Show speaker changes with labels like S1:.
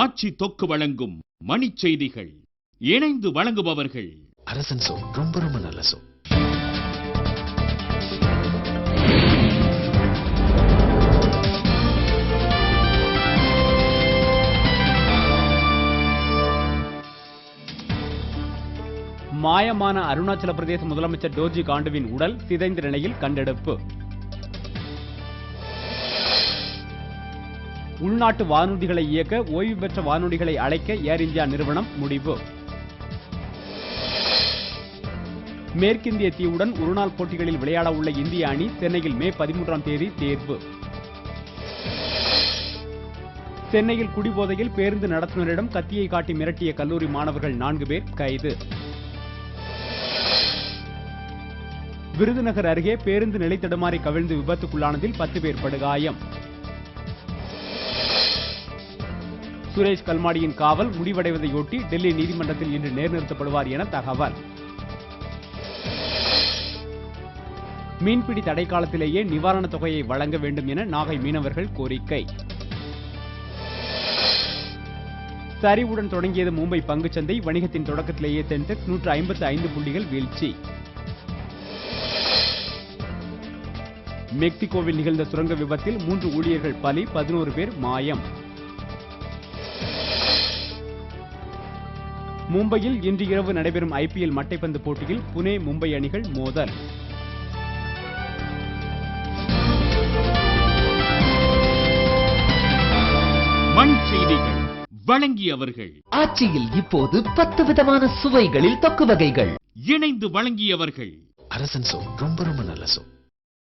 S1: ஆட்சி தொக்கு வழங்கும் மணிச் செய்திகள். இணைந்து வழங்குபவர்கள்
S2: அரசன் சோ. ரொம்ப ரொம்ப நல்ல சோ.
S3: மாயமான அருணாச்சல பிரதேச முதலமைச்சர் டோர்ஜி காண்டுவின் உடல் சிதைந்த நிலையில் கண்டெடுப்பு. உள்நாட்டு வானூர்திகளை இயக்க ஓய்வு பெற்ற வானூர்திகளை அழைக்க ஏர் இந்தியா நிறுவனம் முடிவு. மேற்கிந்திய தீவுடன் ஒருநாள் போட்டிகளில் விளையாட உள்ள இந்திய அணி சென்னையில் மே 13ஆம் தேதி தேர்வு. சென்னையில் குடிபோதையில் பேருந்து நடத்துனரிடம் கத்தியை காட்டி மிரட்டிய கல்லூரி மாணவர்கள் 4 பேர் கைது. விருதுநகர் அருகே பேருந்து நிலை தடுமாறி கவிழ்ந்து விபத்துக்குள்ளானதில் 10 பேர் படுகாயம். சுரேஷ் கல்மாடியின் காவல் முடிவடைவதையொட்டி டெல்லி நீதிமன்றத்தில் இன்று நேர்நிறுத்தப்படுவார் என தகவல். மீன்பிடி தடை காலத்திலேயே நிவாரணத் தொகையை வழங்க வேண்டும் என நாகை மீனவர்கள் கோரிக்கை. சரிவுடன் தொடங்கியது மும்பை பங்குச்சந்தை. வணிகத்தின் தொடக்கத்திலேயே சென்செக்ஸ் 155 புள்ளிகள் வீழ்ச்சி. மெக்சிகோவில் நிகழ்ந்த சுரங்க விபத்தில் 3 ஊழியர்கள் பலி, 11 பேர் மாயம். மும்பையில் இன்று இரவு நடைபெறும் IPL மட்டைப்பந்து போட்டியில் புனே மும்பை அணிகள் மோதல்.
S1: மண் செய்திகள் வழங்கியவர்கள்
S4: ஆட்சியில் இப்போது 10 விதமான சுவைகளில் தொக்கு வகைகள்.
S1: இணைந்து வழங்கியவர்கள்
S2: அரசன் சோ. ரொம்ப ரொம்ப நல்ல சோ.